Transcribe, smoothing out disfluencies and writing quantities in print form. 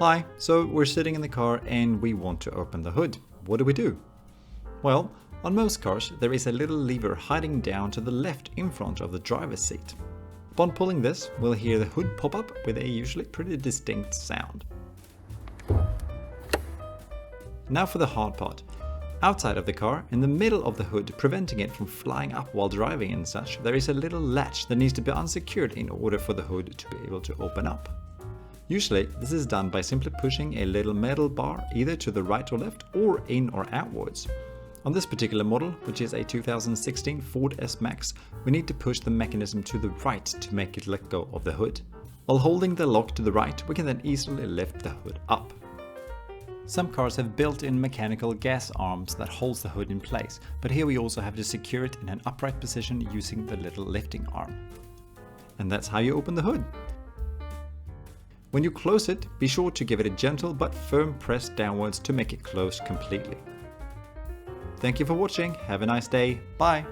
Hi, so we're sitting in the car and we want to open the hood. What do? Well, on most cars there is a little lever hiding down to the left in front of the driver's seat. Upon pulling this, we'll hear the hood pop up with a usually pretty distinct sound. Now for the hard part. Outside of the car, in the middle of the hood, preventing it from flying up while driving and such, there is a little latch that needs to be unsecured in order for the hood to be able to open up. Usually, this is done by simply pushing a little metal bar either to the right or left or in or outwards. On this particular model, which is a 2016 Ford S-Max, we need to push the mechanism to the right to make it let go of the hood. While holding the lock to the right, we can then easily lift the hood up. Some cars have built-in mechanical gas arms that holds the hood in place, but here we also have to secure it in an upright position using the little lifting arm. And that's how you open the hood. When you close it, be sure to give it a gentle but firm press downwards to make it close completely. Thank you for watching, have a nice day, bye!